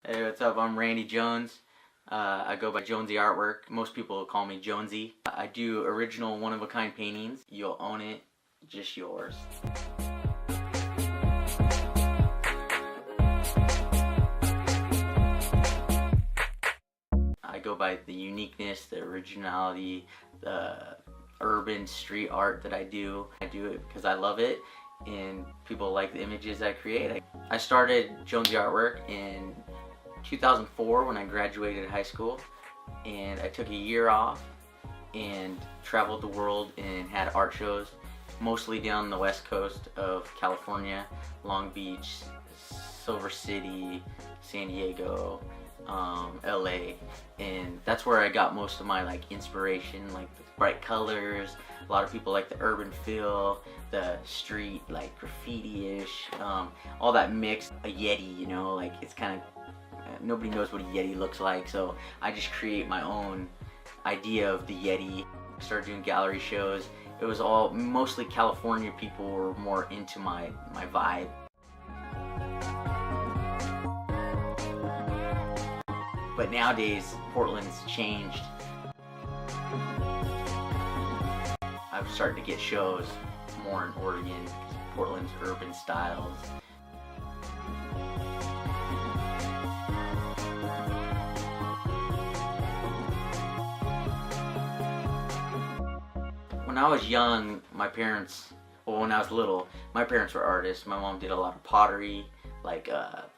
Hey, what's up? I'm Randy Jones. I go by Jonezy Artwork. Most people call me Jonesy. I do original one-of-a-kind paintings. You'll own it, just yours. I go by the uniqueness, the originality, the urban street art that I do. I do it because I love it and people like the images I create. I started Jonezy Artwork in 2004 when I graduated high school, and I took a year off and traveled the world and had art shows, mostly down the west coast of California, Long Beach, Silver City, San Diego, LA, and that's where I got most of my inspiration, like the bright colors. A lot of people like the urban feel, the street graffiti-ish, all that mix. A Yeti, it's kind of, nobody knows what a Yeti looks like, so I just create my own idea of the Yeti. Started doing gallery shows. It was all mostly California people were more into my vibe. But nowadays, Portland's changed. I'm starting to get shows more in Oregon, Portland's urban styles. When I was young, when I was little, my parents were artists. My mom did a lot of pottery,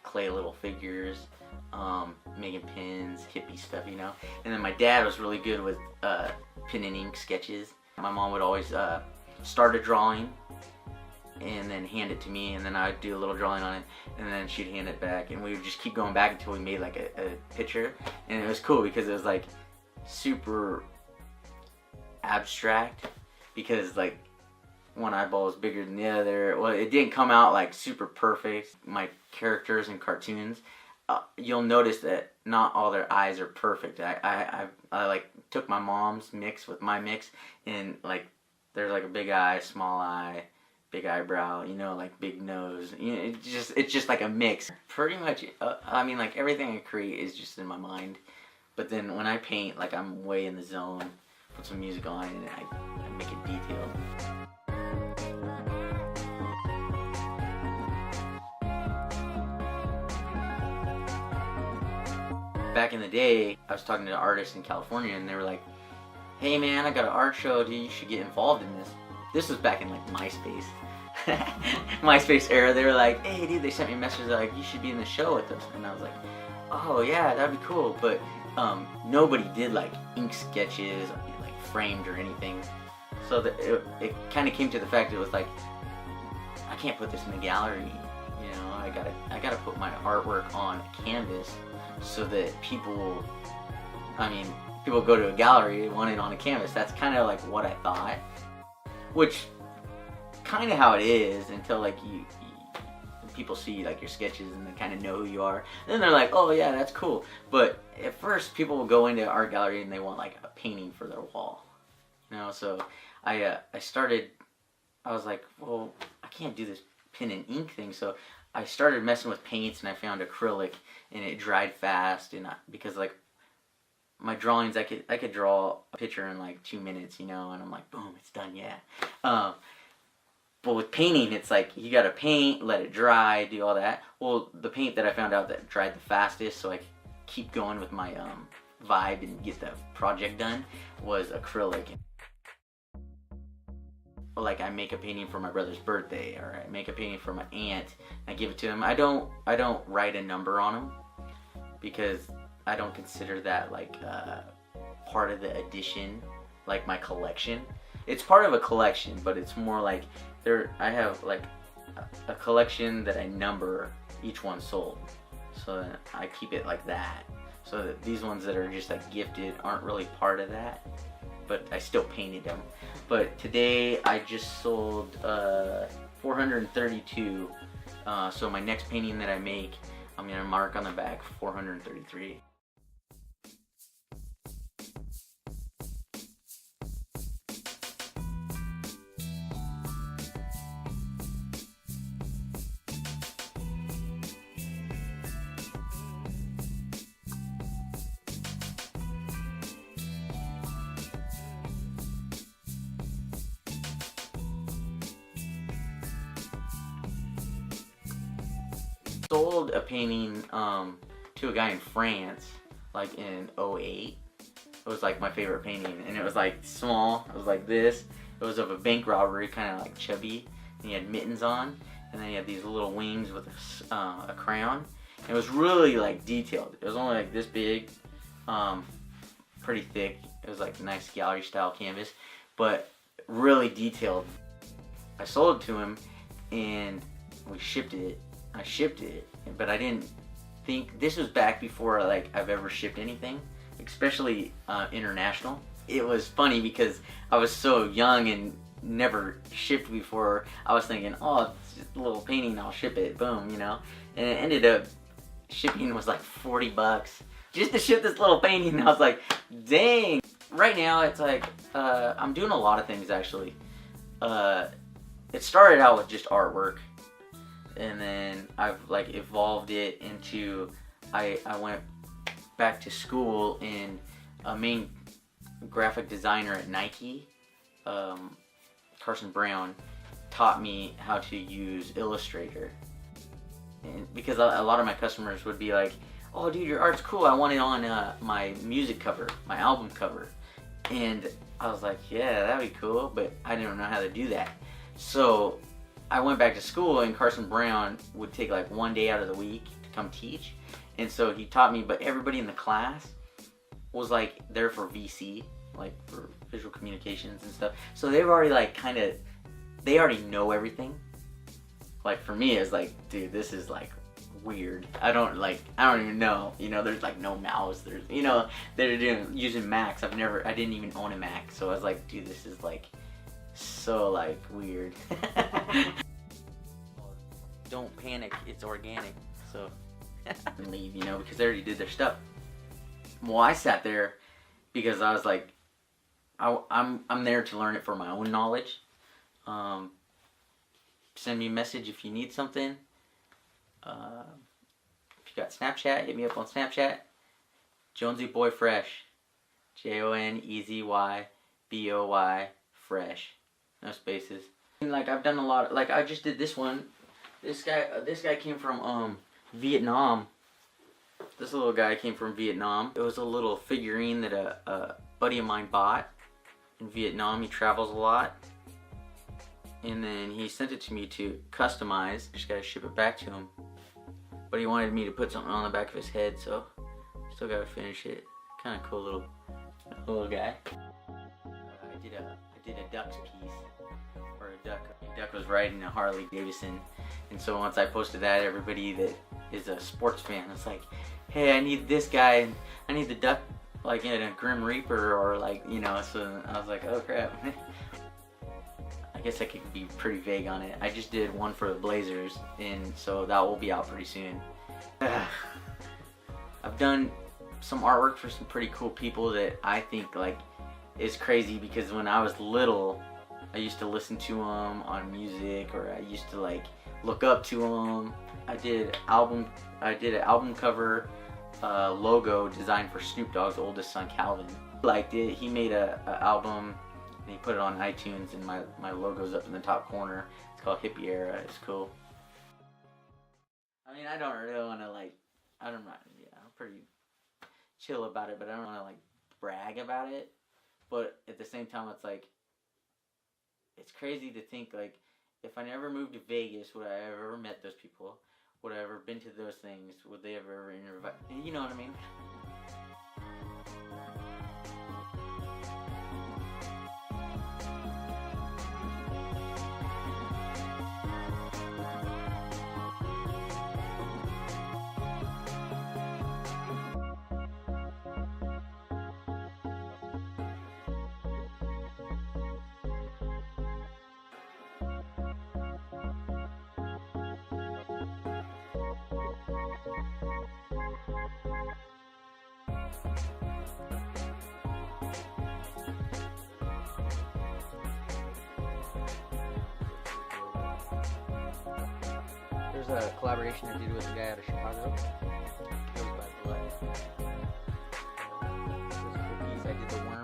clay little figures, making pins, hippie stuff, And then my dad was really good with pen and ink sketches. My mom would always start a drawing and then hand it to me, and then I'd do a little drawing on it, and then she'd hand it back, and we would just keep going back until we made a picture. And it was cool because it was super abstract, because one eyeball was bigger than the other. Well, it didn't come out super perfect. My characters in cartoons, you'll notice that not all their eyes are perfect. I took my mom's mix with my mix, and there's a big eye, small eye, big eyebrow, big nose. It's just a mix. Pretty much, everything I create is just in my mind. But then when I paint, I'm way in the zone. Put some music on and I make it detailed. Back in the day, I was talking to artists in California, and they were like, "Hey man, I got an art show, dude, you should get involved in this." This was back in MySpace. MySpace era. They were like, "Hey dude," they sent me a message like, "You should be in the show with us." And I was like, "Oh yeah, that'd be cool." But nobody did ink sketches, framed or anything. So it kind of came to the fact it was I can't put this in the gallery. I gotta put my artwork on a canvas so that people go to a gallery, they want it on a canvas. That's kind of what I thought, which kind of how it is until people see your sketches and they kind of know who you are, and then they're like, "Oh yeah, that's cool." But at first people will go into an art gallery and they want a painting for their wall, so I was like, well, I can't do this pen and ink thing. So I started messing with paints, and I found acrylic, and it dried fast, and because my drawings, I could draw a picture in 2 minutes, and I'm like, boom, it's done, yeah. But with painting, it's you gotta paint, let it dry, do all that. Well, the paint that I found out that dried the fastest, so I could keep going with my vibe and get the project done, was acrylic. I make a painting for my brother's birthday, or I make a painting for my aunt, I give it to him. I don't write a number on them, because I don't consider that part of the addition, my collection. It's part of a collection, but it's more I have a collection that I number each one sold, so that I keep it like that, so that these ones that are just gifted aren't really part of that, but I still painted them. But today I just sold 432, so my next painting that I make, I'm gonna mark on the back 433. sold a painting to a guy in France, like in '08. It was like my favorite painting, and it was like small. It was like this. It was of a bank robbery, kind of like chubby, and he had mittens on, and then he had these little wings with a crown. And it was really like detailed. It was only like this big, pretty thick. It was like nice gallery style canvas, but really detailed. I sold it to him, and we shipped it. I shipped it, but I didn't think this was back before like I've ever shipped anything, especially international. It was funny because I was so young and never shipped before. I was thinking, oh, it's just a little painting, I'll ship it, boom, you know. And it ended up shipping was like $40 just to ship this little painting. And I was like, dang. Right now it's like I'm doing a lot of things actually. It started out with just artwork, and then I've like evolved it into I went back to school, and a main graphic designer at Nike, Carson Brown, taught me how to use Illustrator. And because a lot of my customers would be like, oh dude, your art's cool, I want it on my music cover, my album cover. And I was like, yeah, that'd be cool, but I didn't know how to do that. So I went back to school, and Carson Brown would take like one day out of the week to come teach. And so he taught me, but everybody in the class was like there for VC, like for visual communications and stuff. So they were already like they already know everything. Like for me, it's like, dude, this is like weird. I don't even know. You know, there's like no mouse. There's, you know, they're using Macs. I didn't even own a Mac. So I was like, dude, this is like so like weird. Don't panic. It's organic. So leave, you know, because they already did their stuff. Well, I sat there because I was like, I'm there to learn it for my own knowledge. Send me a message if you need something. If you got Snapchat, hit me up on Snapchat. Jonezy Boy Fresh, JONEZY BOY Fresh, no spaces. And like I've done a lot. Like I just did this one. This guy came from Vietnam. This little guy came from Vietnam. It was a little figurine that a buddy of mine bought in Vietnam. He travels a lot. And then he sent it to me to customize. Just gotta ship it back to him. But he wanted me to put something on the back of his head, so still gotta finish it. Kind of cool little guy. I did a duck's piece, or a duck. A duck was riding a Harley Davidson, and so once I posted that, everybody that is a sports fan was like, "Hey, I need this guy. I need the duck, like in a Grim Reaper, or like, you know." So I was like, "Oh crap." I guess I could be pretty vague on it. I just did one for the Blazers, and so that will be out pretty soon. I've done some artwork for some pretty cool people that I think like is crazy, because when I was little, I used to listen to them on music, or I used to like look up to them. I did an album cover logo designed for Snoop Dogg's oldest son, Calvin. Liked it. He made a album. And he put it on iTunes, and my logo's up in the top corner. It's called Hippie Era. It's cool. I mean, I don't really want to like, I'm pretty chill about it, but I don't want to like brag about it. But at the same time, it's like, it's crazy to think like, if I never moved to Vegas, would I have ever met those people? Would I have ever been to those things? Would they have ever interviewed? You know what I mean? There's a collaboration I did with a guy out of Chicago. Goes by Blood. Those cookies, I did the worm.